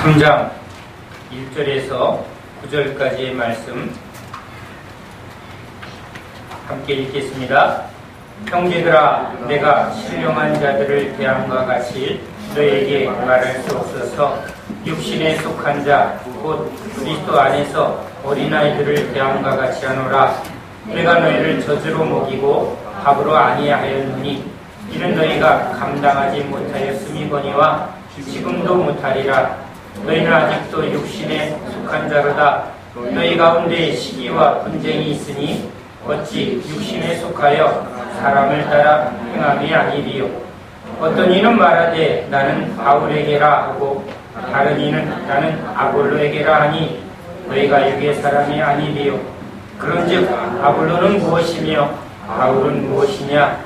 3장 1절에서 9절까지의 말씀 함께 읽겠습니다. 형제들아, 내가 신령한 자들을 대함과 같이 너에게 말할 수 없어서 육신에 속한 자 곧 그리스도 안에서 어린아이들을 대함과 같이 하노라. 내가 너희를 젖으로 먹이고 밥으로 아니하였느니 이는 너희가 감당하지 못하였음이거니와 지금도 못하리라. 너희는 아직도 육신에 속한 자로다. 너희 가운데 시기와 분쟁이 있으니 어찌 육신에 속하여 사람을 따라 행함이 아니리요. 어떤 이는 말하되 나는 바울에게라 하고 다른 이는 나는 아볼로에게라 하니 너희가 육의 사람이 아니리요. 그런즉 아볼로는 무엇이며 바울은 무엇이냐?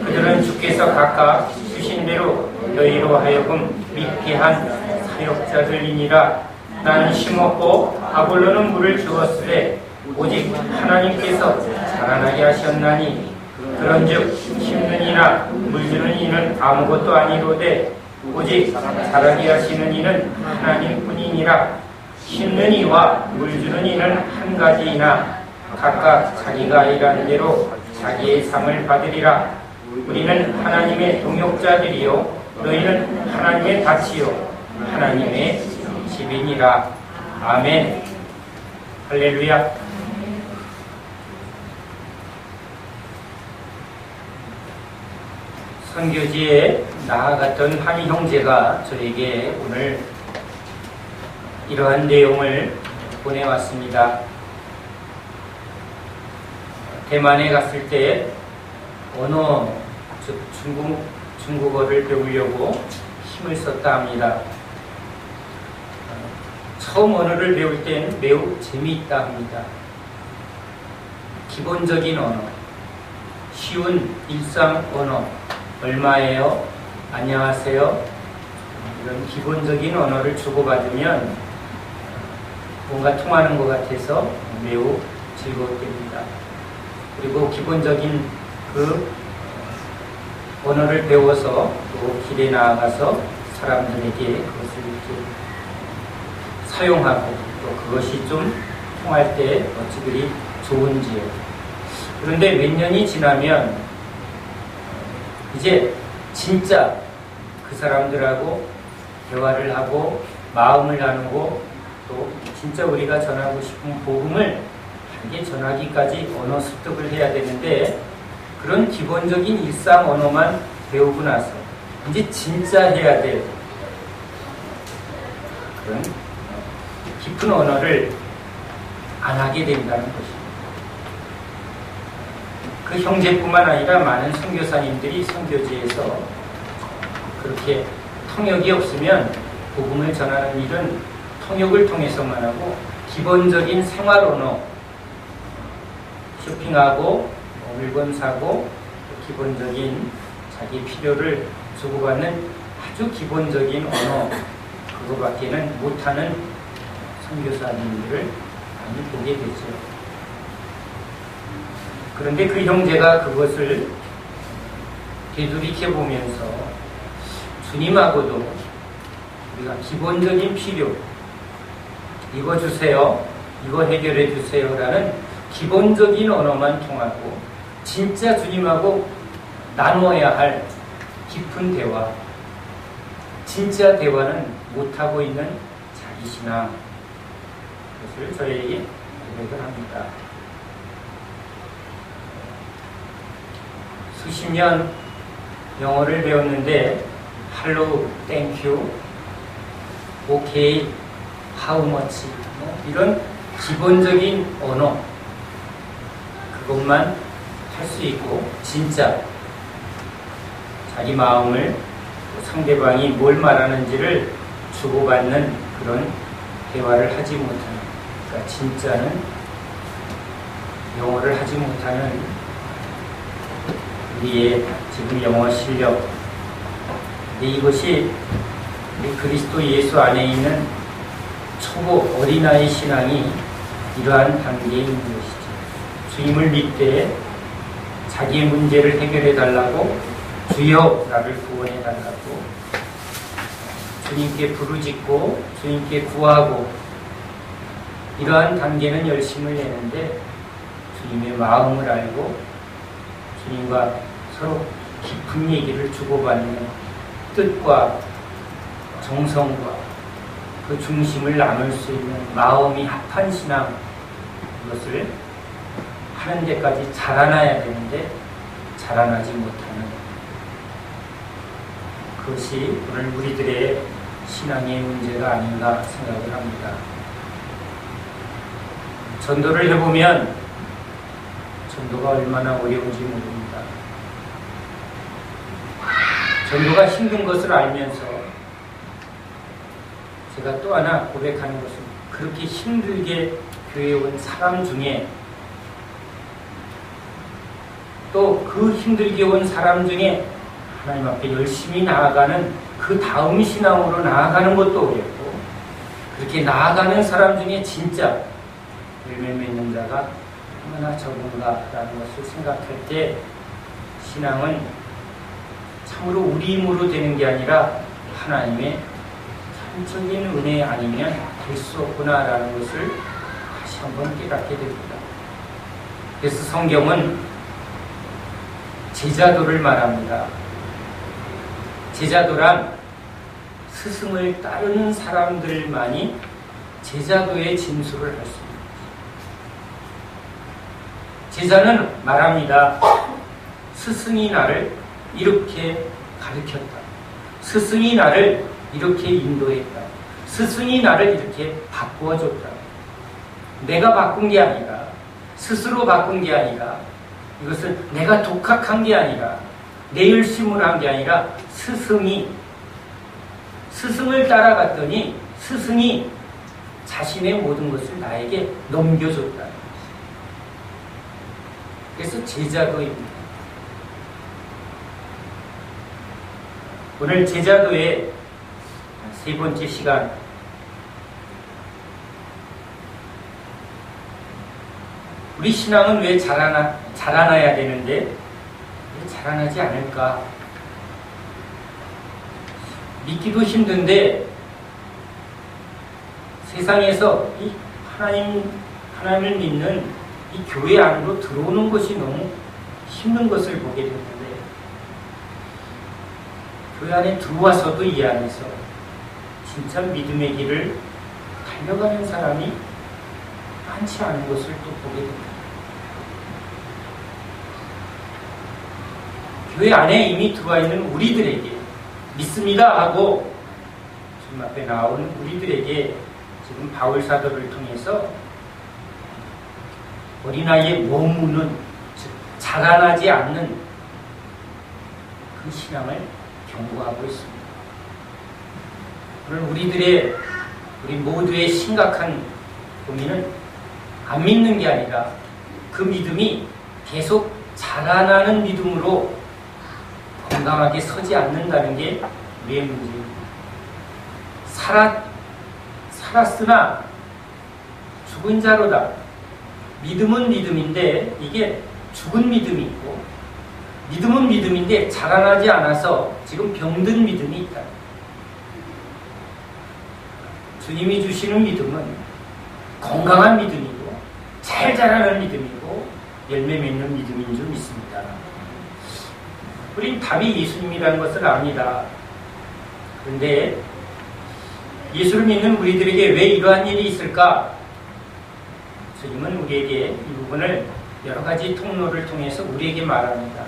그들은 주께서 각각 주신 대로 너희로 하여금 믿게 한 사역자들이니라. 나는 심었고 아볼로는 물을 주었으되 오직 하나님께서 자라나게 하셨나니 그런즉 심는 이나 물주는 이는 아무것도 아니로되 오직 자라게 하시는 이는 하나님뿐이니라. 심는 이와 물주는 이는 한 가지이나 각각 자기가 일하는 대로 자기의 상을 받으리라. 우리는 하나님의 동역자들이요 너희는 하나님의 밭이요 하나님의 집이니라. 아멘. 할렐루야. 선교지에 나아갔던 한 형제가 저에게 오늘 이러한 내용을 보내왔습니다. 대만에 갔을 때 언어, 즉 중국어를 배우려고 힘을 썼다 합니다. 처음 언어를 배울 때는 매우 재미있다 합니다. 기본적인 언어, 쉬운 일상 언어, 얼마예요? 안녕하세요? 이런 기본적인 언어를 주고받으면 뭔가 통하는 것 같아서 매우 즐거웠답니다. 그리고 기본적인 그 언어를 배워서 또 길에 나아가서 사람들에게 그것을 이렇게 사용하고 또 그것이 좀 통할 때 어찌 그리 좋은지요. 그런데 몇 년이 지나면 이제 진짜 그 사람들하고 대화를 하고 마음을 나누고 또 진짜 우리가 전하고 싶은 복음을 바르게 전하기까지 언어 습득을 해야 되는데 그런 기본적인 일상 언어만 배우고 나서 이제 진짜 해야 될 그런 깊은 언어를 안 하게 된다는 것입니다. 그 형제뿐만 아니라 많은 선교사님들이 선교지에서 그렇게 통역이 없으면 복음을 전하는 일은 통역을 통해서만 하고 기본적인 생활 언어, 쇼핑하고 물건 사고 기본적인 자기 필요를 주고받는 아주 기본적인 언어 그거밖에는 못하는 선교사님들을 많이 보게 되죠. 그런데 그 형제가 그것을 되돌이켜 보면서 주님하고도 우리가 기본적인 필요, 이거 주세요, 이거 해결해 주세요 라는 기본적인 언어만 통하고 진짜 주님하고 나누어야 할 깊은 대화, 진짜 대화는 못하고 있는 자기 신앙, 그것을 저에게 고백을 합니다. 수십 년 영어를 배웠는데 hello, thank you, okay, how much 이런 기본적인 언어 그것만 할 수 있고 진짜 자기 마음을 상대방이 뭘 말하는지를 주고받는 그런 대화를 하지 못하는, 그러니까 진짜는 영어를 하지 못하는 우리의 지금 영어 실력, 이것이 우리 그리스도 예수 안에 있는 초보 어린아이 신앙이 이러한 단계에 있는 것이죠. 주님을 믿되 자기의 문제를 해결해 달라고 주여 나를 구원해 달라고 주님께 부르짖고 주님께 구하고 이러한 단계는 열심을 내는데 주님의 마음을 알고 주님과 서로 깊은 얘기를 주고받는 뜻과 정성과 그 중심을 나눌 수 있는 마음이 합한 신앙, 이것을 하는 데까지 자라나야 되는데 자라나지 못하는 그것이 오늘 우리들의 신앙의 문제가 아닌가 생각을 합니다. 전도를 해보면 전도가 얼마나 어려운지 모릅니다. 전도가 힘든 것을 알면서 제가 또 하나 고백하는 것은 그렇게 힘들게 교회에 온 사람 중에 또 그 힘들게 온 사람 중에 하나님 앞에 열심히 나아가는 그 다음 신앙으로 나아가는 것도 어렵고 그렇게 나아가는 사람 중에 진짜 열매 맺는 자가 얼마나 적은가라는 것을 생각할 때 신앙은 참으로 우리 힘으로 되는 게 아니라 하나님의 참적인 은혜 아니면 될 수 없구나라는 것을 다시 한번 깨닫게 됩니다. 그래서 성경은 제자도를 말합니다. 제자도란 스승을 따르는 사람들만이 제자도의 진수를 할 수 있습니다. 제자는 말합니다. 스승이 나를 이렇게 가르쳤다. 스승이 나를 이렇게 인도했다. 스승이 나를 이렇게 바꾸어줬다. 내가 바꾼 게 아니라 스스로 바꾼 게 아니라 이것은 내가 독학한 게 아니라 내 열심으로 한 게 아니라 스승을 따라갔더니 스승이 자신의 모든 것을 나에게 넘겨줬다. 그래서 제자도입니다. 오늘 제자도의 세 번째 시간, 우리 신앙은 왜 자라나야 되는데 왜 자라나지 않을까? 믿기도 힘든데 세상에서 이 하나님을 믿는 이 교회 안으로 들어오는 것이 너무 힘든 것을 보게 되는데 교회 안에 들어와서도 이 안에서 진짜 믿음의 길을 달려가는 사람이 많지 않은 것을 또 보게 됩니다. 교회 안에 이미 들어와 있는 우리들에게 믿습니다 하고 주님 앞에 나온 우리들에게 지금 바울 사도를 통해서 어린아이의 머무는, 즉 자라나지 않는 그 신앙을 경고하고 있습니다. 오늘 우리 모두의 심각한 고민은 안 믿는 게 아니라 그 믿음이 계속 자라나는 믿음으로 건강하게 서지 않는다는 게 우리의 문제입니다. 살았으나 죽은 자로다. 믿음은 믿음인데 이게 죽은 믿음이 있고 믿음은 믿음인데 자라나지 않아서 지금 병든 믿음이 있다. 주님이 주시는 믿음은 건강한 믿음이고 잘 자라는 믿음이고 열매 맺는 믿음인 줄 믿습니다. 우린 답이 예수님이라는 것을 압니다. 그런데 예수를 믿는 우리들에게 왜 이러한 일이 있을까? 주님은 우리에게 이 부분을 여러 가지 통로를 통해서 우리에게 말합니다.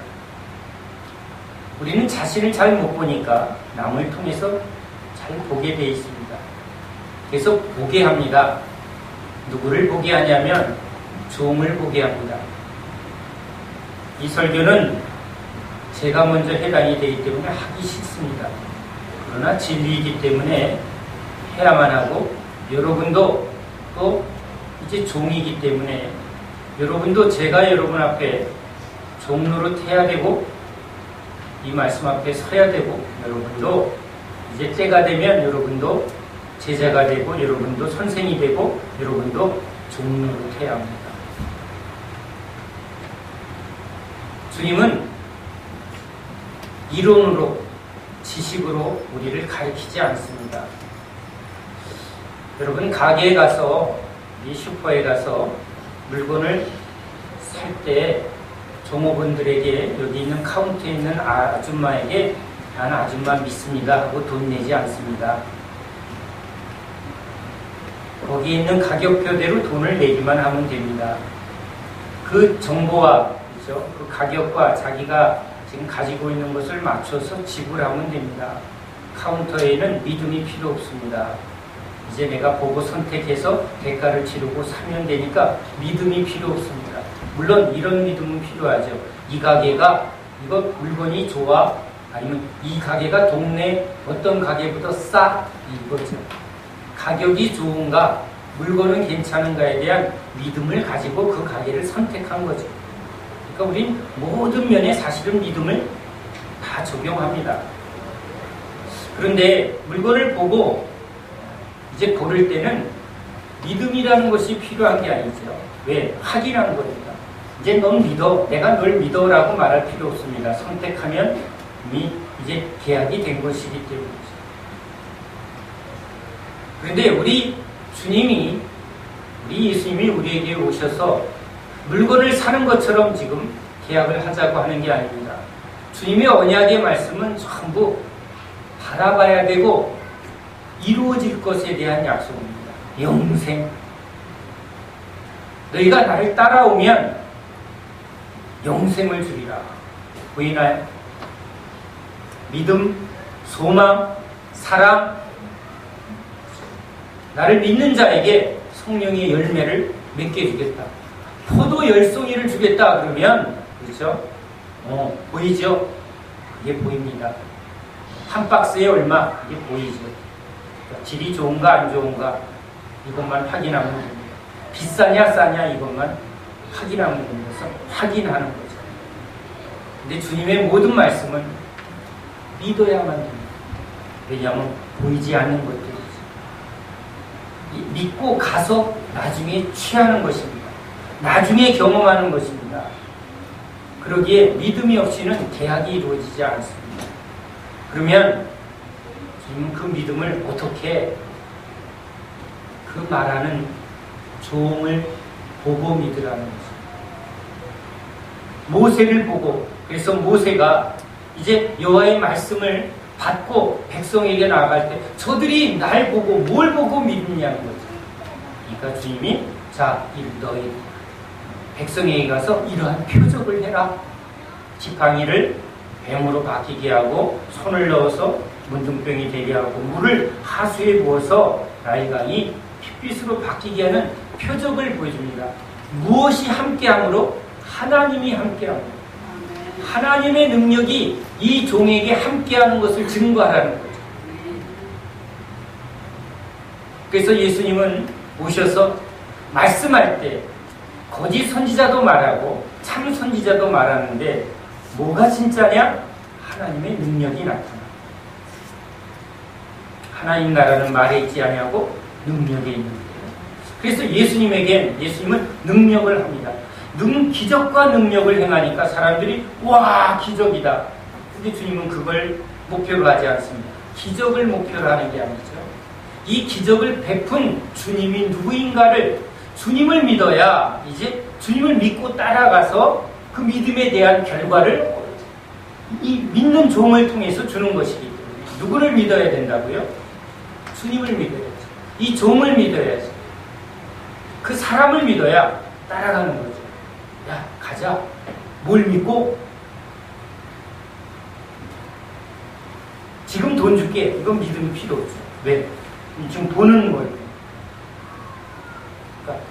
우리는 자신을 잘 못 보니까 남을 통해서 잘 보게 돼 있습니다. 그래서 보게 합니다. 누구를 보게 하냐면 종을 보게 합니다. 이 설교는 제가 먼저 해당이 되기 때문에 하기 싫습니다. 그러나 진리이기 때문에 해야만 하고 여러분도 또 이제 종이기 때문에 여러분도 제가 여러분 앞에 종 노릇해야 되고 이 말씀 앞에 서야 되고 여러분도 이제 때가 되면 여러분도 제자가 되고 여러분도 선생이 되고 여러분도 종 노릇해야 합니다. 주님은 이론으로 지식으로 우리를 가르치지 않습니다. 여러분, 가게에 가서, 이 슈퍼에 가서 물건을 살 때 종업원들에게, 여기 있는 카운터에 있는 아줌마에게 난 아줌마 믿습니다 하고 돈 내지 않습니다. 거기에 있는 가격표대로 돈을 내기만 하면 됩니다. 그 정보와, 그렇죠? 그 가격과 자기가 지금 가지고 있는 것을 맞춰서 지불하면 됩니다. 카운터에는 믿음이 필요 없습니다. 이제 내가 보고 선택해서 대가를 치르고 사면 되니까 믿음이 필요 없습니다. 물론 이런 믿음은 필요하죠. 이 가게가, 이거 물건이 좋아? 아니면 이 가게가 동네 어떤 가게보다 싸? 이거죠. 가격이 좋은가? 물건은 괜찮은가에 대한 믿음을 가지고 그 가게를 선택한 거죠. 그러니까 우린 모든 면에 사실은 믿음을 다 적용합니다. 그런데 물건을 보고 이제 고를 때는 믿음이라는 것이 필요한 게 아니죠. 왜? 확인하는 겁니다. 이제 넌 믿어, 내가 널 믿어라고 말할 필요 없습니다. 선택하면 이미 이제 계약이 된 것이기 때문이죠. 그런데 우리 예수님이 우리에게 오셔서 물건을 사는 것처럼 지금 계약을 하자고 하는 게 아닙니다. 주님의 언약의 말씀은 전부 바라봐야 되고 이루어질 것에 대한 약속입니다. 영생. 너희가 나를 따라오면 영생을 주리라. 보이나요? 믿음, 소망, 사랑. 나를 믿는 자에게 성령의 열매를 맺게 주겠다. 포도 열송이를 주겠다 그러면, 그렇죠? 보이죠? 그게 보입니다. 한 박스에 얼마? 이게 보이죠? 질이 좋은가 안 좋은가 이것만 확인하면 됩니다. 비싸냐 싸냐 이것만 확인하면 됩니다. 확인하는 거죠. 근데 주님의 모든 말씀은 믿어야만 됩니다. 왜냐하면 보이지 않는 것들이죠. 믿고 가서 나중에 취하는 것입니다. 나중에 경험하는 것입니다. 그러기에 믿음이 없이는 계약이 이루어지지 않습니다. 그러면 지금 그 믿음을 어떻게, 그 말하는 종을 보고 믿으라는 것입니다. 모세를 보고, 그래서 모세가 이제 여호와의 말씀을 받고 백성에게 나아갈 때 저들이 날 보고 뭘 보고 믿느냐는 거죠. 그러니까 주님이 자, 너희 백성에게 가서 이러한 표적을 해라. 지팡이를 뱀으로 바뀌게 하고 손을 넣어서 문둥병이 되게 하고 물을 하수에 부어서 나일강이 핏빛으로 바뀌게 하는 표적을 보여줍니다. 무엇이 함께함으로? 하나님이 함께합니다. 하나님의 능력이 이 종에게 함께하는 것을 증거하라는 거죠. 그래서 예수님은 오셔서 말씀할 때 거짓 선지자도 말하고 참 선지자도 말하는데 뭐가 진짜냐? 하나님의 능력이 나타나. 하나님 나라는 말에 있지 아니하고 능력에 있는데, 그래서 예수님은 능력을 합니다. 기적과 능력을 행하니까 사람들이 와, 기적이다. 근데 주님은 그걸 목표로 하지 않습니다. 기적을 목표로 하는 게 아니죠. 이 기적을 베푼 주님이 누구인가를, 주님을 믿어야 이제 주님을 믿고 따라가서 그 믿음에 대한 결과를 이 믿는 종을 통해서 주는 것이기 때문에 누구를 믿어야 된다고요? 주님을 믿어야죠. 이 종을 믿어야죠. 그 사람을 믿어야 따라가는 거죠. 야, 가자. 뭘 믿고? 지금 돈 줄게. 이건 믿음이 필요 없죠. 왜? 지금 돈은 뭘? 그러니까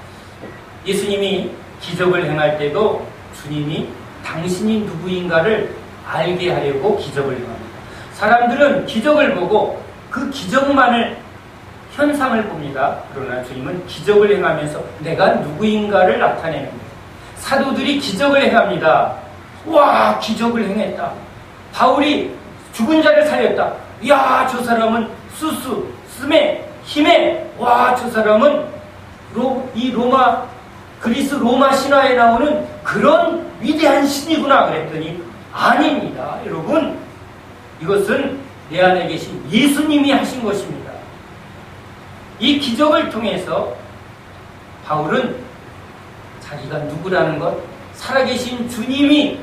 예수님이 기적을 행할 때도 주님이 당신이 누구인가를 알게 하려고 기적을 행합니다. 사람들은 기적을 보고 그 기적만을, 현상을 봅니다. 그러나 주님은 기적을 행하면서 내가 누구인가를 나타내는 거예요. 사도들이 기적을 행합니다. 와, 기적을 행했다. 바울이 죽은 자를 살렸다. 이야, 저 사람은 스메, 힘에, 와, 저 사람은 그리스 로마 신화에 나오는 그런 위대한 신이구나 그랬더니 아닙니다. 여러분, 이것은 내 안에 계신 예수님이 하신 것입니다. 이 기적을 통해서 바울은 자기가 누구라는 것, 살아계신 주님이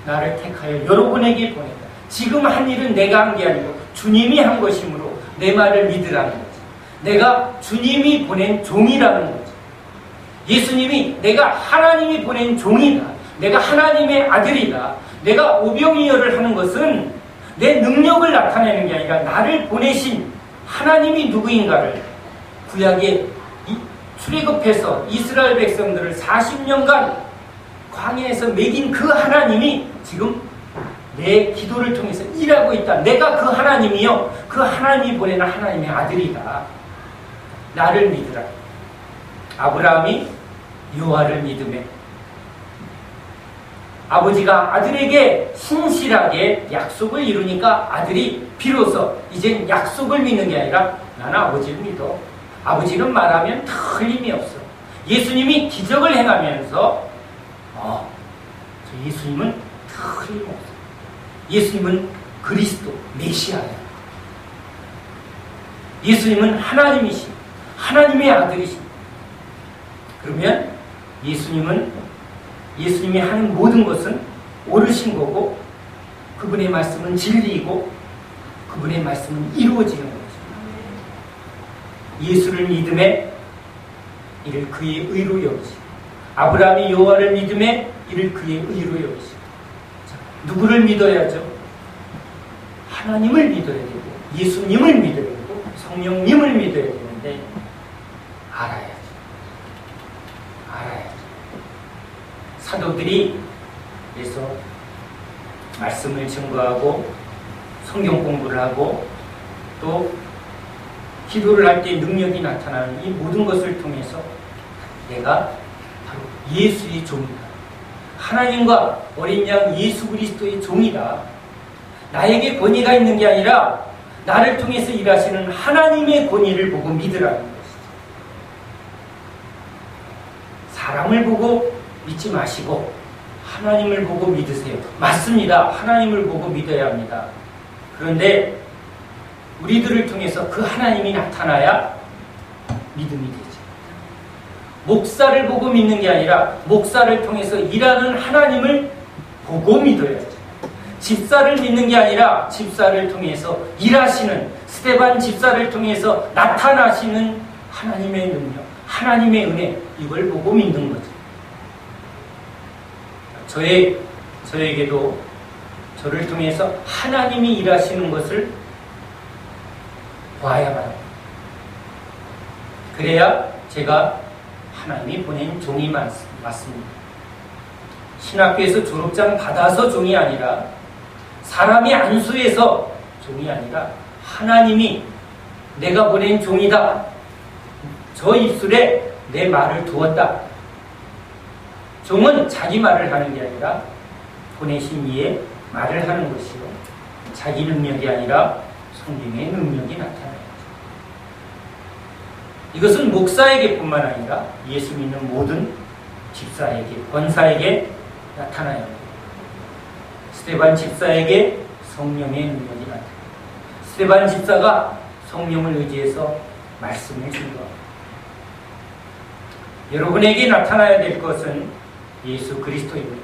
나를 택하여 여러분에게 보냈다. 지금 한 일은 내가 한 게 아니고 주님이 한 것이므로 내 말을 믿으라는 거죠. 내가 주님이 보낸 종이라는 거죠. 예수님이 내가 하나님이 보낸 종이다. 내가 하나님의 아들이다. 내가 오병이어를 하는 것은 내 능력을 나타내는 게 아니라 나를 보내신 하나님이 누구인가를 구약에 출애굽해서 이스라엘 백성들을 40년간 광야에서 먹인 그 하나님이 지금 내 기도를 통해서 일하고 있다. 내가 그 하나님이요, 그 하나님이 보내는 하나님의 아들이다. 나를 믿으라. 아브라함이 여호와를 믿으며 아버지가 아들에게 신실하게 약속을 이루니까 아들이 비로소 이젠 약속을 믿는 게 아니라 나는 아버지를 믿어. 아버지는 말하면 틀림이 없어. 예수님이 기적을 행하면서 저 예수님은 틀림없어. 예수님은 그리스도 메시아야. 예수님은 하나님이시, 하나님의 아들이시. 그러면 예수님이 하는 모든 것은 옳으신 거고 그분의 말씀은 진리이고 그분의 말씀은 이루어지는 거죠. 예수를 믿음에 이를 그의 의로 여기시고 아브라함이 여호와를 믿음에 이를 그의 의로 여기시고 누구를 믿어야죠? 하나님을 믿어야 되고 예수님을 믿어야 되고 성령님을 믿어야 되는데 알아야죠. 사도들이 그래서 말씀을 증거하고 성경 공부를 하고 또 기도를 할 때 능력이 나타나는 이 모든 것을 통해서 내가 바로 예수의 종이다. 하나님과 어린 양 예수 그리스도의 종이다. 나에게 권위가 있는 게 아니라 나를 통해서 일하시는 하나님의 권위를 보고 믿으라는 것이죠. 사람을 보고 믿지 마시고 하나님을 보고 믿으세요. 맞습니다. 하나님을 보고 믿어야 합니다. 그런데 우리들을 통해서 그 하나님이 나타나야 믿음이 되죠. 목사를 보고 믿는 게 아니라 목사를 통해서 일하는 하나님을 보고 믿어야죠. 집사를 믿는 게 아니라 집사를 통해서 일하시는 스데반 집사를 통해서 나타나시는 하나님의 능력, 하나님의 은혜, 이걸 보고 믿는 거죠. 저에게도 저를 통해서 하나님이 일하시는 것을 봐야만 합니다. 그래야 제가 하나님이 보낸 종이 맞습니다. 신학교에서 졸업장 받아서 종이 아니라 사람이 안수해서 종이 아니라 하나님이 내가 보낸 종이다. 저 입술에 내 말을 두었다. 종은 자기 말을 하는 게 아니라 보내신 이의 말을 하는 것이요. 자기 능력이 아니라 성령의 능력이 나타나요. 이것은 목사에게뿐만 아니라 예수 믿는 모든 집사에게, 권사에게 나타나요. 스데반 집사에게 성령의 능력이 나타나요. 스데반 집사가 성령을 의지해서 말씀을 증거합니다. 여러분에게 나타나야 될 것은 예수 그리스도입니다.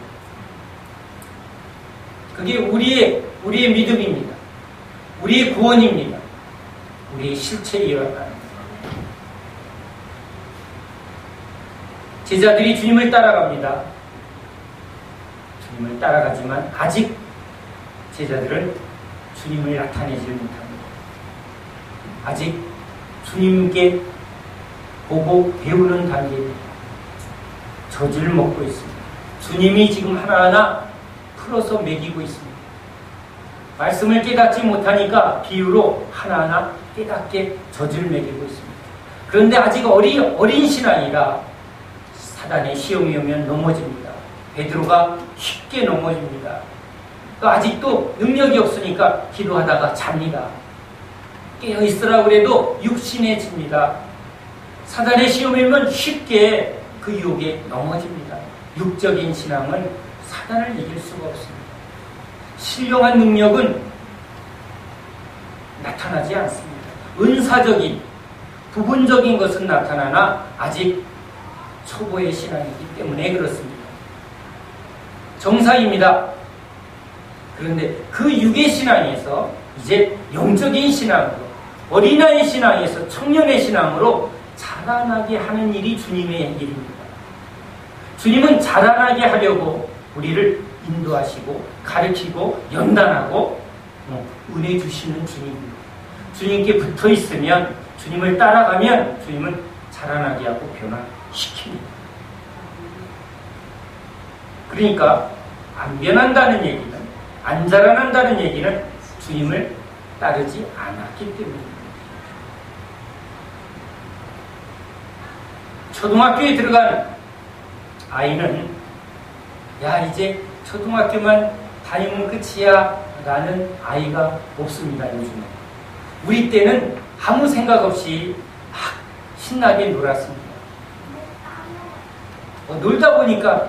그게 우리의 믿음입니다. 우리의 구원입니다. 우리의 실체이어야. 제자들이 주님을 따라갑니다. 주님을 따라가지만 아직 제자들은 주님을 나타내지 못합니다. 아직 주님께 보고 배우는 단계입니다. 젖을 먹고 있습니다. 주님이 지금 하나하나 풀어서 먹이고 있습니다. 말씀을 깨닫지 못하니까 비유로 하나하나 깨닫게 젖을 먹이고 있습니다. 그런데 아직 어린 신앙이라 사단의 시험이 오면 넘어집니다. 베드로가 쉽게 넘어집니다. 아직도 능력이 없으니까 기도하다가 잡니다. 깨어있으라 그래도 육신에 집니다. 사단의 시험이 오면 쉽게 그 유혹에 넘어집니다. 육적인 신앙은 사단을 이길 수가 없습니다. 신령한 능력은 나타나지 않습니다. 은사적인, 부분적인 것은 나타나나 아직 초보의 신앙이기 때문에 그렇습니다. 정상입니다. 그런데 그 육의 신앙에서 이제 영적인 신앙으로, 어린아이 신앙에서 청년의 신앙으로 자라나게 하는 일이 주님의 일입니다. 주님은 자라나게 하려고 우리를 인도하시고 가르치고 연단하고 은혜 주시는 주님입니다. 주님께 붙어 있으면, 주님을 따라가면 주님은 자라나게 하고 변화시킵니다. 그러니까 안 변한다는 얘기는, 안 자라난다는 얘기는 주님을 따르지 않았기 때문입니다. 초등학교에 들어간 아이는 야, 이제 초등학교만 다니면 끝이야 라는 아이가 없습니다. 요즘은. 우리 때는 아무 생각 없이 막 신나게 놀았습니다. 놀다 보니까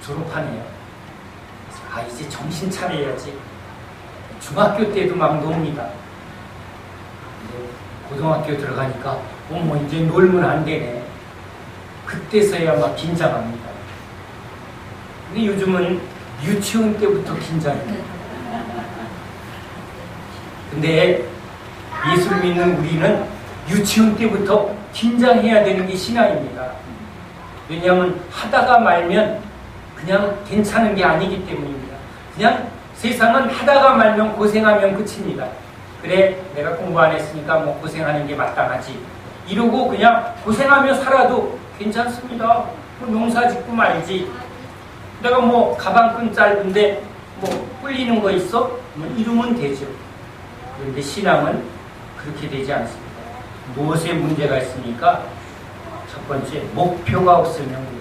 졸업하네요. 아, 이제 정신 차려야지. 중학교 때도 막 놉니다. 고등학교 들어가니까 어머, 이제 놀면 안 되네. 그때서야 막 긴장합니다. 근데 요즘은 유치원 때부터 긴장해요. 근데 예수를 믿는 우리는 유치원 때부터 긴장해야 되는 게 신앙입니다. 왜냐하면 하다가 말면 그냥 괜찮은 게 아니기 때문입니다. 그냥 세상은 하다가 말면 고생하면 끝입니다. 그래, 내가 공부 안 했으니까 뭐 고생하는 게 마땅하지. 이러고 그냥 고생하며 살아도 괜찮습니다. 뭐 농사 짓고 말지. 내가 뭐 가방끈 짧은데 뭐 뿔리는 거 있어? 뭐 이러면 되죠. 그런데 신앙은 그렇게 되지 않습니다. 무엇에 문제가 있습니까? 첫 번째, 목표가 없으면 그렇습니다.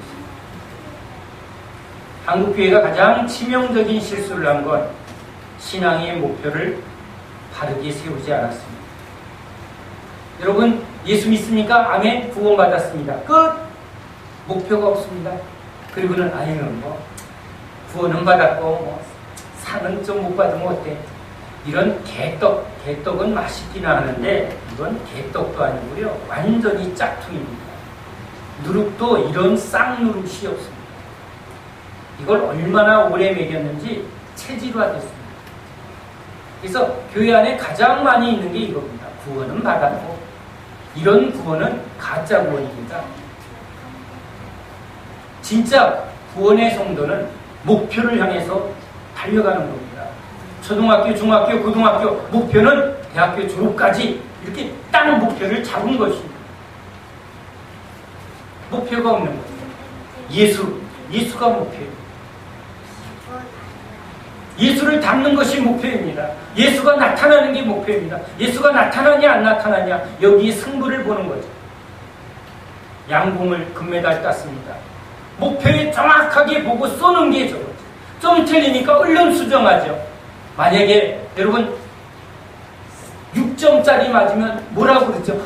한국교회가 가장 치명적인 실수를 한 건 신앙의 목표를 바르게 세우지 않았습니다. 여러분, 예수 믿습니까? 아멘. 구원받았습니다. 끝! 목표가 없습니다. 그리고는 아유, 뭐 구원은 받았고 뭐 상은 좀 못 받으면 어때? 이런 개떡은 맛있기는 하는데 이건 개떡도 아니고요. 완전히 짝퉁입니다. 누룩도 이런 쌍누룩이 없습니다. 이걸 얼마나 오래 먹였는지 체질화됐습니다. 그래서 교회 안에 가장 많이 있는 게 이겁니다. 구원은 받았고, 이런 구원은 가짜 구원입니다. 진짜 구원의 성도는 목표를 향해서 달려가는 겁니다. 초등학교, 중학교, 고등학교 목표는 대학교 졸업까지 이렇게 딱 목표를 잡은 것입니다. 목표가 없는 거예요. 예수가 목표예요. 예수를 닮는 것이 목표입니다. 예수가 나타나는 게 목표입니다. 예수가 나타나냐 안 나타나냐, 여기에 승부를 보는 거죠. 양궁을 금메달 땄습니다. 목표에 정확하게 보고 쏘는 게 저거죠. 좀 틀리니까 얼른 수정하죠. 만약에 여러분 6점짜리 맞으면 뭐라고 그러죠?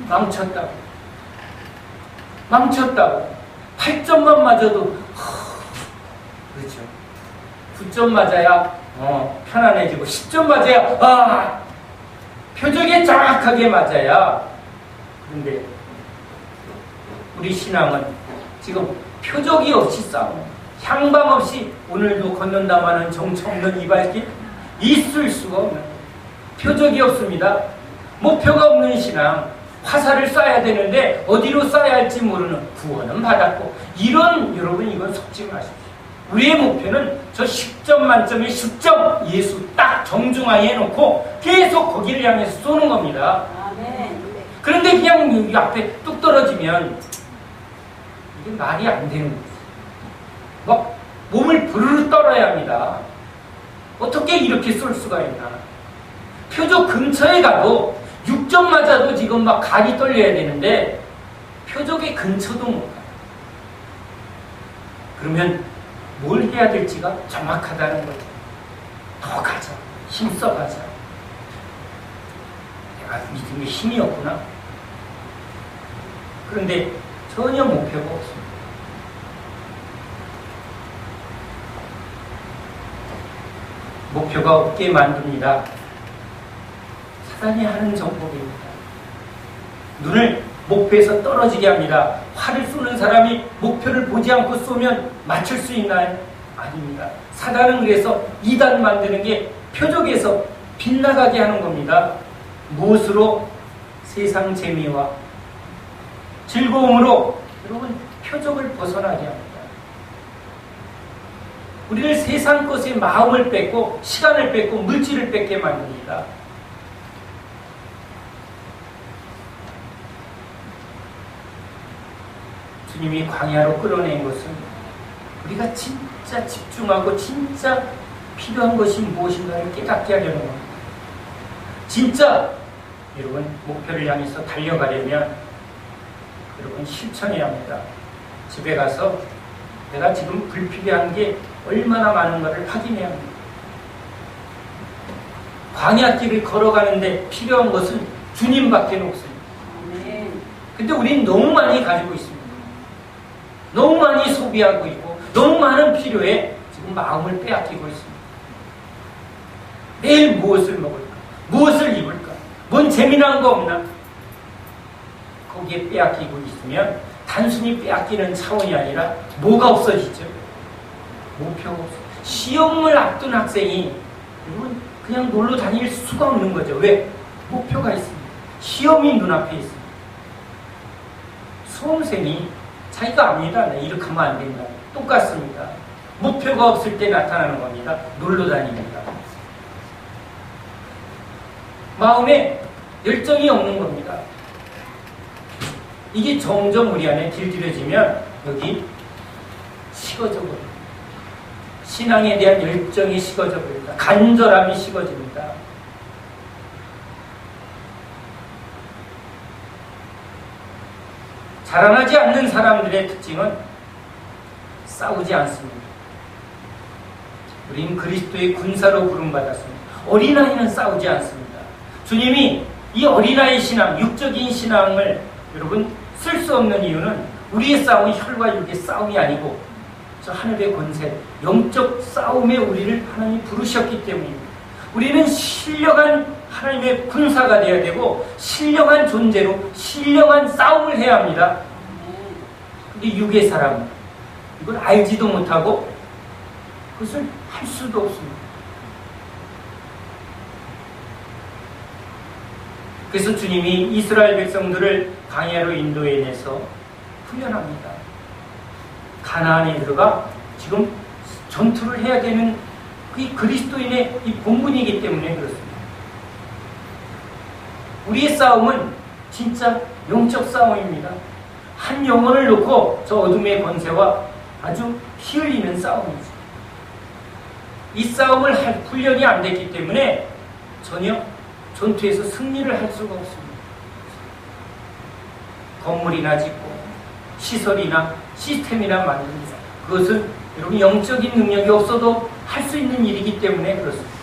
망쳤다고. 8점만 맞아도 그렇죠. 9점 맞아야 편안해지고 10점 맞아야 표적에 정확하게 맞아야. 그런데 우리 신앙은 지금 표적이 없이 싸워. 향방 없이 오늘도 걷는다마는 정처 없는 이 발길, 있을 수가 없는 거예요. 표적이 없습니다. 목표가 없는 신앙, 화살을 쏴야 되는데 어디로 쏴야 할지 모르는, 구원은 받았고, 여러분 이건 속지 마십시오. 우리의 목표는 저 10점 만점에 10점 예수 딱 정중하게 해놓고 계속 거기를 향해서 쏘는 겁니다. 그런데 그냥 여기 앞에 뚝 떨어지면 이게 말이 안 되는 거죠. 막 몸을 부르르 떨어야 합니다. 어떻게 이렇게 쏠 수가 있나. 표적 근처에 가도 6점 맞아도 지금 막 갈이 떨려야 되는데 표적의 근처도 못 가요. 그러면 뭘 해야 될지가 정확하다는 거죠. 더 가자. 힘써 가자. 내가 믿음에 힘이 없구나. 그런데 전혀 목표가 없습니다. 목표가 없게 만듭니다. 사단이 하는 정법입니다. 눈을 목표에서 떨어지게 합니다. 활을 쏘는 사람이 목표를 보지 않고 쏘면 맞출 수 있나요? 아닙니다. 사단은 그래서 이단 만드는 게 표적에서 빗나가게 하는 겁니다. 무엇으로? 세상 재미와 즐거움으로 여러분 표적을 벗어나게 합니다. 우리를 세상 것에 마음을 뺏고 시간을 뺏고 물질을 뺏게 만듭니다. 주님이 광야로 끌어낸 것은 우리가 진짜 집중하고 진짜 필요한 것이 무엇인가를 깨닫게 하려는 겁니다. 진짜 여러분 목표를 향해서 달려가려면 여러분 실천해야 합니다. 집에 가서 내가 지금 불필요한 게 얼마나 많은가를 확인해야 합니다. 광야길을 걸어가는데 필요한 것은 주님밖에 없습니다. 근데 우리는 너무 많이 가지고 있습니다. 너무 많이 소비하고 있고 너무 많은 필요에 지금 마음을 빼앗기고 있습니다. 내일 무엇을 먹을까? 무엇을 입을까? 뭔 재미난 거 없나? 거기에 빼앗기고 있으면 단순히 빼앗기는 차원이 아니라 뭐가 없어지죠? 목표가 없어요. 시험을 앞둔 학생이 여러분 그냥 놀러 다닐 수가 없는 거죠. 왜? 목표가 있습니다. 시험이 눈앞에 있습니다. 수험생이 자기가 압니다. 이렇게 하면 안 된다. 똑같습니다. 목표가 없을 때 나타나는 겁니다. 놀러 다닙니다. 마음에 열정이 없는 겁니다. 이게 점점 우리 안에 길들여지면 여기 식어져 버립니다. 신앙에 대한 열정이 식어져 버립니다. 간절함이 식어집니다. 자라나지 않는 사람들의 특징은 싸우지 않습니다. 우리는 그리스도의 군사로 부름받았습니다. 어린아이는 싸우지 않습니다. 주님이 이 어린아이 신앙, 육적인 신앙을 여러분 쓸 수 없는 이유는 우리의 싸움이 혈과 육의 싸움이 아니고 저 하늘의 권세, 영적 싸움에 우리를 하나님이 부르셨기 때문입니다. 우리는 신령한 하나님의 군사가 되어야 되고 신령한 존재로 신령한 싸움을 해야 합니다. 근데 육의 사람은 이걸 알지도 못하고 그것을 할 수도 없습니다. 그래서 주님이 이스라엘 백성들을 광야로 인도해내서 훈련합니다. 가나안에 들어가 지금 전투를 해야 되는 그 그리스도인의 이 본분이기 때문에 그렇습니다. 우리의 싸움은 진짜 영적 싸움입니다. 한 영혼을 놓고 저 어둠의 권세와 아주 피 흘리는 싸움이죠. 이 싸움을 할 훈련이 안 됐기 때문에 전혀 전투에서 승리를 할 수가 없습니다. 건물이나 짓고 시설이나 시스템이나 만듭니다. 그것은 여러분 영적인 능력이 없어도 할 수 있는 일이기 때문에 그렇습니다.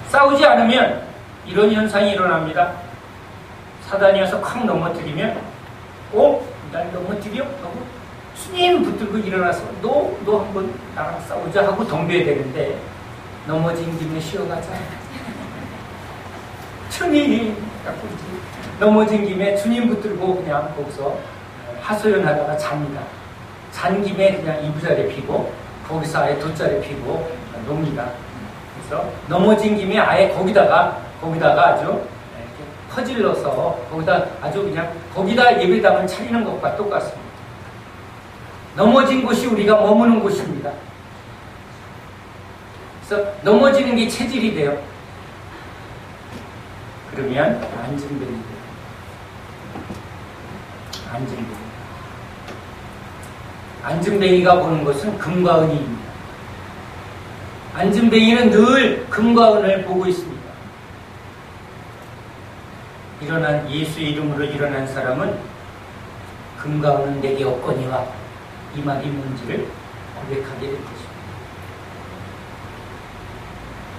싸우지 않으면 이런 현상이 일어납니다. 사단이 와서 콱 넘어뜨리면 날 넘어뜨려? 하고 주님 붙들고 일어나서 너 한번 나랑 싸우자 하고 덤벼야 되는데 넘어진 김에 쉬어가자. 주님! 넘어진 김에 주님 붙들고 그냥 거기서 하소연하다가 잡니다. 잔 김에 그냥 이부자리 피고 거기서 아예 돗자리 피고 놉니다. 그래서 넘어진 김에 아예 거기다가 아주 이렇게 퍼질러서 거기다 아주 그냥 거기다 예배당을 차리는 것과 똑같습니다. 넘어진 곳이 우리가 머무는 곳입니다. 그래서 넘어지는 게 체질이 돼요. 그러면 안진뱅이 돼요. 안진뱅이. 안진뱅이가 보는 것은 금과 은입니다. 안진뱅이는 늘 금과 은을 보고 있습니다. 일어난 예수의 이름으로 일어난 사람은 금과 은은 내게 없거니와 이 말이 뭔지를 고백하게 될 것입니다.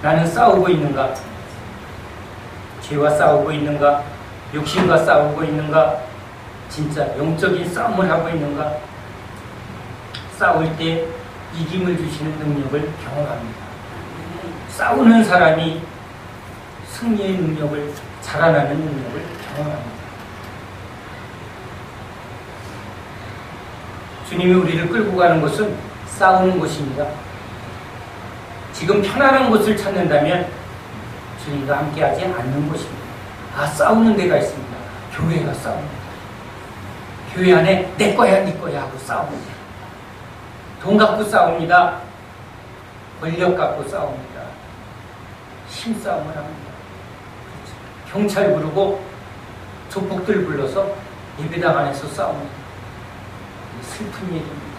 나는 싸우고 있는가? 죄와 싸우고 있는가? 욕심과 싸우고 있는가? 진짜 영적인 싸움을 하고 있는가? 싸울 때 이김을 주시는 능력을 경험합니다. 싸우는 사람이 승리의 능력을, 자라나는 능력을 경험합니다. 주님이 우리를 끌고 가는 곳은 싸우는 곳입니다. 지금 편안한 곳을 찾는다면 주님과 함께하지 않는 곳입니다. 싸우는 데가 있습니다. 교회가 싸웁니다. 교회 안에 내 거야 네 거야 하고 싸웁니다. 돈 갖고 싸웁니다. 권력 갖고 싸웁니다. 힘싸움을 합니다. 경찰 부르고 조폭들 불러서 예배당 안에서 싸웁니다. 슬픈 얘기입니다.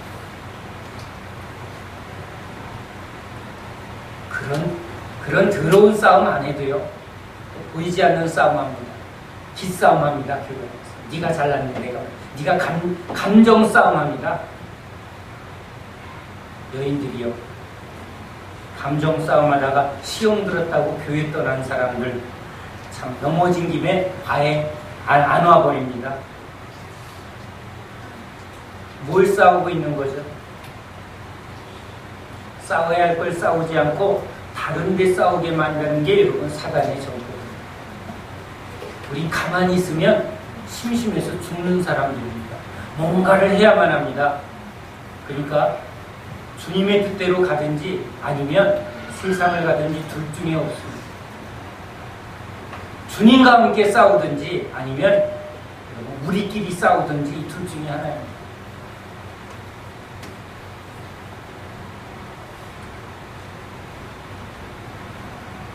그런 더러운 싸움 안 해도요, 보이지 않는 싸움합니다. 기싸움합니다. 교회에서. 네가 잘났네, 네가 감정 싸움합니다. 여인들이요, 감정 싸움하다가 시험 들었다고 교회 떠난 사람들 참 넘어진 김에 아예 안 와버립니다. 뭘 싸우고 있는 거죠? 싸워야 할 걸 싸우지 않고 다른 데 싸우게 만드는 게 여러분 사단의 정보입니다. 우리 가만히 있으면 심심해서 죽는 사람들입니다. 뭔가를 해야만 합니다. 그러니까 주님의 뜻대로 가든지 아니면 세상을 가든지 둘 중에 없습니다. 주님과 함께 싸우든지 아니면 우리끼리 싸우든지 이 둘 중에 하나입니다.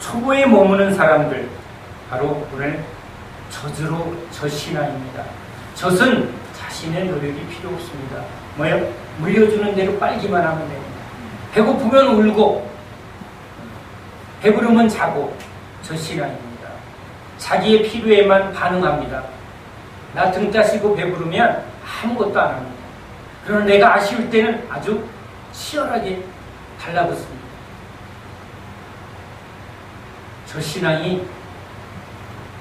초보에 머무는 사람들, 바로 오늘 젖신앙입니다. 젖은 자신의 노력이 필요 없습니다. 뭐요? 물려주는 대로 빨기만 하면 됩니다. 배고프면 울고 배부르면 자고 젖신앙입니다. 자기의 필요에만 반응합니다. 나 등 따시고 배부르면 아무것도 안 합니다. 그러나 내가 아쉬울 때는 아주 치열하게 달라붙습니다. 저 신앙이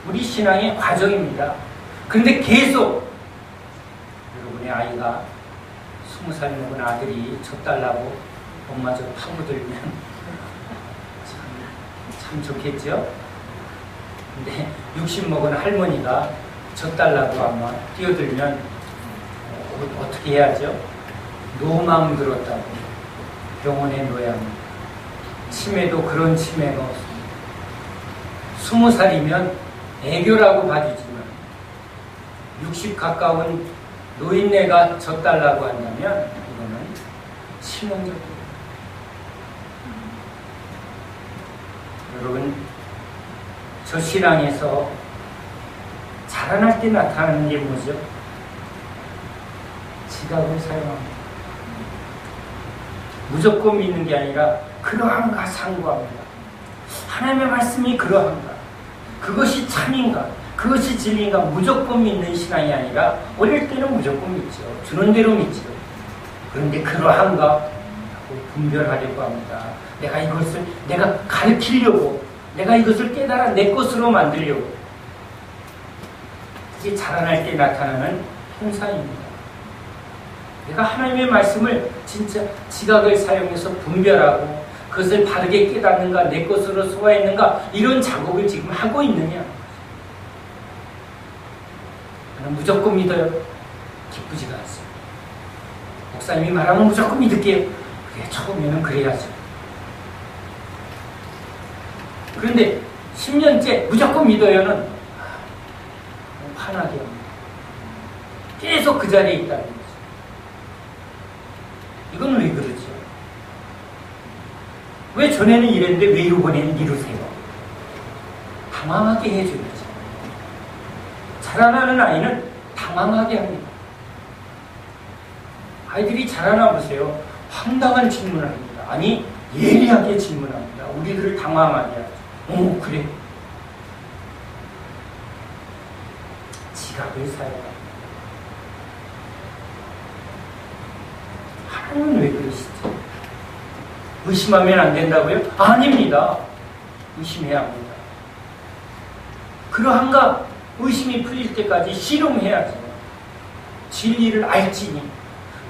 우리 신앙의 과정입니다. 그런데 계속 여러분의 아이가 20살 먹은 아들이 젖달라고 엄마 저 파고들면 참 좋겠죠? 근데 60 먹은 할머니가 젖달라고 아마 뛰어들면 어떻게 해야죠? 노마음 들었다고 병원에 넣어야 합니다. 치매도 그런 치매가 없습니다. 20살이면 애교라고 봐주지만 60 가까운 노인네가 젖달라고 한다면 이거는 치명적입니다. 여러분, 저 신앙에서 자라날 때 나타나는 게 뭐죠? 지각을 사용합니다. 무조건 믿는 게 아니라 그러한가 상고합니다. 하나님의 말씀이 그러한가? 그것이 참인가? 그것이 진리인가? 무조건 믿는 신앙이 아니라 어릴 때는 무조건 믿죠. 주는 대로 믿죠. 그런데 그러한가? 하고 분별하려고 합니다. 내가 가르치려고, 내가 이것을 깨달아 내 것으로 만들려고. 이게 자라날 때 나타나는 현상입니다. 내가 하나님의 말씀을 진짜 지각을 사용해서 분별하고 그것을 바르게 깨닫는가, 내 것으로 소화했는가, 이런 작업을 지금 하고 있느냐. 나는 무조건 믿어요. 기쁘지가 않습니다. 목사님이 말하면 무조건 믿을게요. 그래, 처음에는 그래야죠. 그런데 10년째 무조건 믿어요는 화나게 합니다. 계속 그 자리에 있다는 거죠. 이건 왜 그러죠? 왜 전에는 이랬는데 왜 이번에는 이러세요? 당황하게 해줘야죠. 자라나는 아이는 당황하게 합니다. 아이들이 자라나 보세요. 황당한 질문을 합니다. 아니, 예리하게 질문합니다. 우리들을 당황하게 하죠. 오, 그래. 지각을 사용합니다. 하나님은 왜 그러시죠? 의심하면 안 된다고요? 아닙니다. 의심해야 합니다. 그러한가? 의심이 풀릴 때까지 실험해야죠. 진리를 알지니.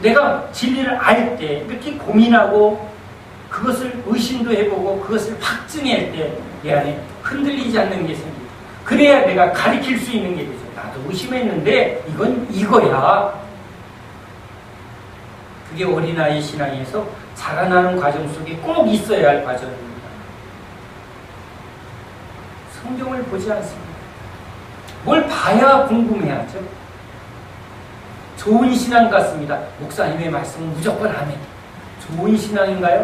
내가 진리를 알 때 이렇게 고민하고 그것을 의심도 해보고 그것을 확증할 때 내 안에 흔들리지 않는 게 생깁니다. 그래야 내가 가리킬 수 있는 게 되죠. 나도 의심했는데 이건 이거야. 그게 어린아이 신앙에서 자라나는 과정 속에 꼭 있어야 할 과정입니다. 성경을 보지 않습니다. 뭘 봐야 궁금해하죠. 좋은 신앙 같습니다. 목사님의 말씀은 무조건 아멘. 좋은 신앙인가요?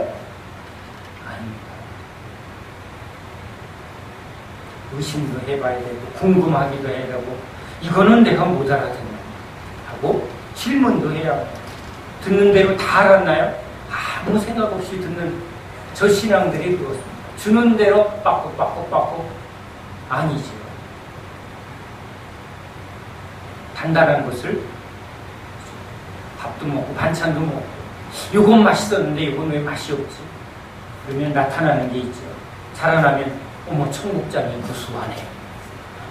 아닙니다. 의심도 해봐야 되고 궁금하기도 해야 되고 이거는 내가 못 알아듣나 하고 질문도 해야 합니다. 듣는 대로 다 알았나요? 아무 생각 없이 듣는 저 신앙들이 그렇습니다. 주는 대로 빠꾸빠꾸빠꾸 아니죠. 단단한 것을 밥도 먹고 반찬도 먹고 이건 맛있었는데 이건 왜 맛이 없지? 그러면 나타나는 게 있죠. 자라나면 어머 청국장이 구수하네.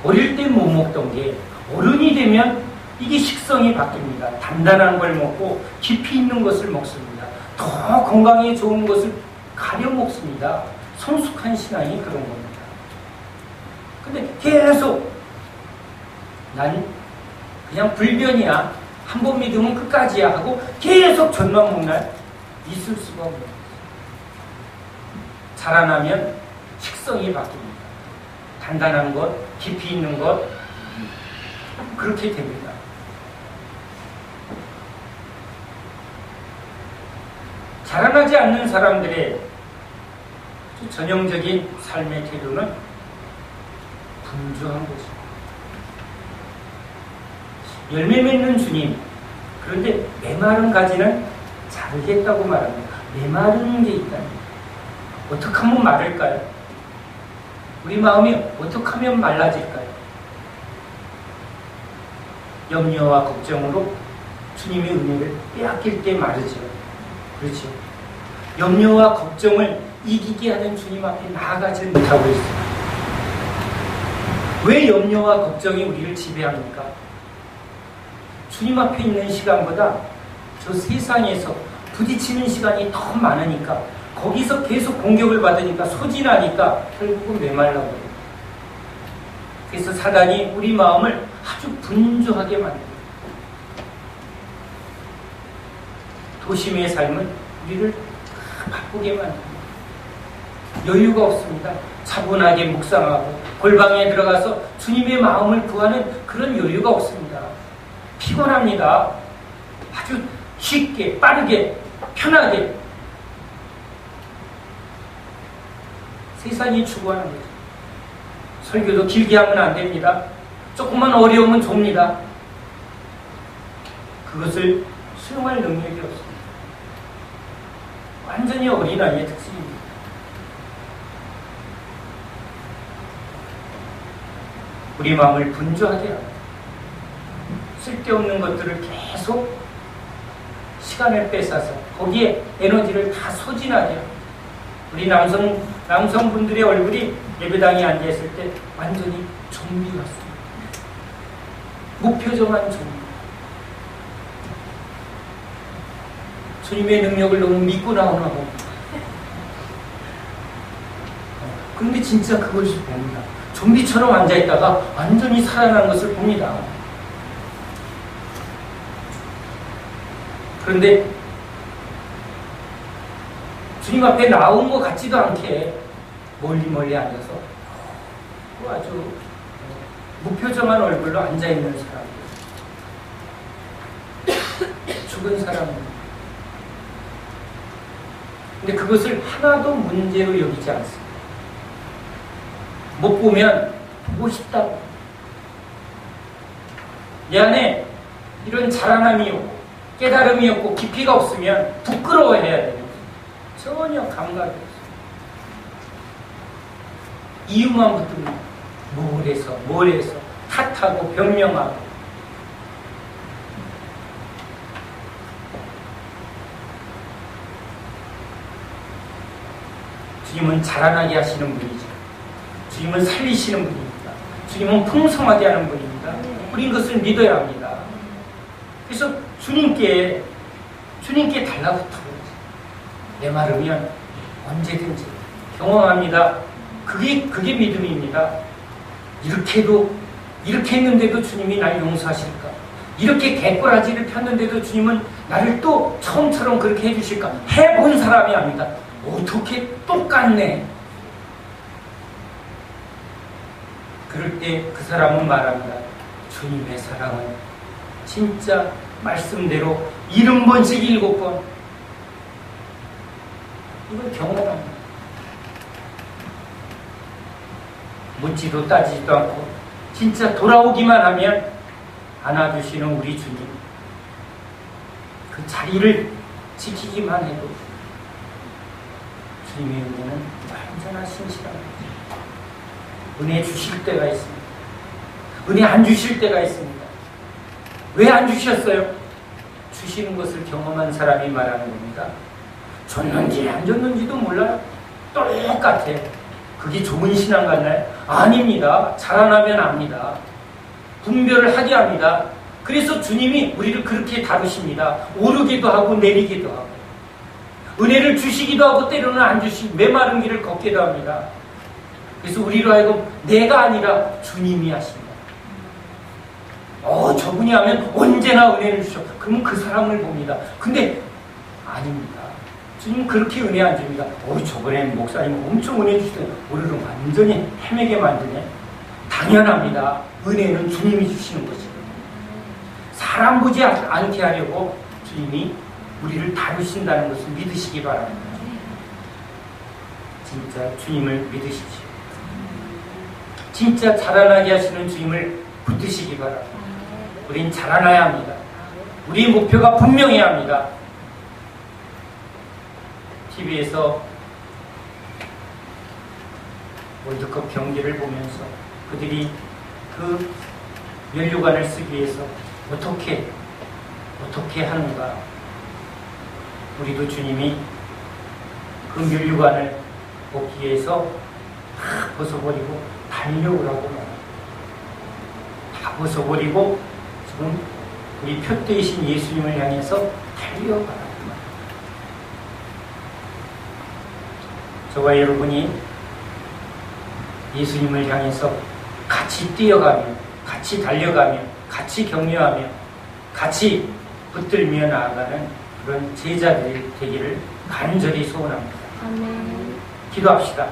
어릴 때 못 먹던 게 어른이 되면 이게 식성이 바뀝니다. 단단한 걸 먹고 깊이 있는 것을 먹습니다. 더 건강에 좋은 것을 가려 먹습니다. 성숙한 신앙이 그런 겁니다. 근데 계속 난 그냥 불변이야. 한 번 믿으면 끝까지야 하고 계속 전만 먹나요? 있을 수가 없는 거죠. 자라나면 식성이 바뀝니다. 단단한 것, 깊이 있는 것 그렇게 됩니다. 자라나지 않는 사람들의 전형적인 삶의 태도는 분주한 것입니다. 열매 맺는 주님, 그런데 메마른 가지는 자르겠다고 말합니다. 메마른 게 있다니 어떻게 하면 마를까요? 우리 마음이 어떻게 하면 말라질까요? 염려와 걱정으로 주님의 은혜를 빼앗길 때 마르죠. 그렇죠. 염려와 걱정을 이기게 하는 주님 앞에 나아가지 못하고 있습니다. 왜 염려와 걱정이 우리를 지배합니까? 주님 앞에 있는 시간보다 저 세상에서 부딪히는 시간이 더 많으니까 거기서 계속 공격을 받으니까 소진하니까 결국은 메말라버려요. 그래서 사단이 우리 마음을 아주 분주하게 만듭니다. 도심의 삶은 우리를 바쁘게 만듭니다. 여유가 없습니다. 차분하게 묵상하고 골방에 들어가서 주님의 마음을 구하는 그런 여유가 없습니다. 피곤합니다. 아주 쉽게 빠르게 편하게 세상이 추구하는 거죠. 설교도 길게 하면 안 됩니다. 조금만 어려우면 좁니다. 그것을 수용할 능력이 없습니다. 완전히 어린아이의 특징입니다. 우리 마음을 분주하게 합니다. 쓸데없는 것들을 계속 시간을 뺏어서 거기에 에너지를 다 소진하게 합니다. 우리 남성분들의 얼굴이 예배당에 앉아있을 때 완전히 좀비 같습니다. 무표정한 좀비. 주님의 능력을 너무 믿고 나오나 봅니다. 그런데 진짜 그것이 봅니다. 좀비처럼 앉아있다가 완전히 살아난 것을 봅니다. 그런데 주님 앞에 나온 것 같지도 않게 멀리 앉아서 아주 무표정한 얼굴로 앉아있는 사람들, 죽은 사람들. 근데 그것을 하나도 문제로 여기지 않습니다. 못 보면 보고 싶다고. 내 안에 이런 자라남이 없고 깨달음이 없고 깊이가 없으면 부끄러워해야 됩니다. 전혀 감각이 없어요. 이유만 붙듭니다. 뭘 해서 탓하고 변명하고. 주님은 자라나게 하시는 분이죠. 주님은 살리시는 분입니다. 주님은 풍성하게 하는 분입니다. 우린 그것을 믿어야 합니다. 그래서 주님께 달라붙어. 메마르면 언제든지 경험합니다. 그게 믿음입니다. 이렇게 했는데도 주님이 날 용서하실까? 이렇게 개꼬라지를 폈는데도 주님은 나를 또 처음처럼 그렇게 해주실까? 해본 사람이 압니다. 어떻게 똑같네. 그럴 때 그 사람은 말합니다. 주님의 사랑은 진짜 말씀대로 70번씩 7번 이걸 경험합니다. 묻지도 따지지도 않고 진짜 돌아오기만 하면 안아주시는 우리 주님, 그 자리를 지키기만 해도 주님의 은혜는 언제나 신실합니다. 은혜 주실 때가 있습니다. 은혜 안 주실 때가 있습니다. 왜 안 주셨어요? 주시는 것을 경험한 사람이 말하는 겁니다. 줬는지 안 줬는지도 몰라요. 똑같아요. 그게 좋은 신앙 같나요? 아닙니다. 자라나면 압니다. 분별을 하게 합니다. 그래서 주님이 우리를 그렇게 다루십니다. 오르기도 하고 내리기도 하고 은혜를 주시기도 하고 때로는 안 주시고 메마른 길을 걷기도 합니다. 그래서 우리로 하여금 내가 아니라 주님이 하십니다. 저분이 하면 언제나 은혜를 주셔. 그러면 그 사람을 봅니다. 근데 아닙니다. 주님 그렇게 은혜 안 줍니다. 저번에 목사님 엄청 은혜 주시더니 우리를 완전히 헤매게 만드네. 당연합니다. 은혜는 주님이 주시는 것이거든요. 사람 보지 않게 하려고 주님이 우리를 다루신다는 것을 믿으시기 바랍니다. 진짜 주님을 믿으십시오. 진짜 자라나게 하시는 주님을 붙드시기 바랍니다. 우린 자라나야 합니다. 우리 목표가 분명해야 합니다. TV에서 월드컵 경기를 보면서 그들이 그 면류관을 쓰기 위해서 어떻게 하는가. 우리도 주님이 그 면류관을 벗기 위해서 다 벗어버리고 달려오라고 말합니다. 다 벗어버리고 지금 우리 표대이신 예수님을 향해서 달려가라. 저와 여러분이 예수님을 향해서 같이 뛰어가며 같이 달려가며 같이 격려하며 같이 붙들며 나아가는 그런 제자들이 되기를 간절히 소원합니다. 아멘. 기도합시다.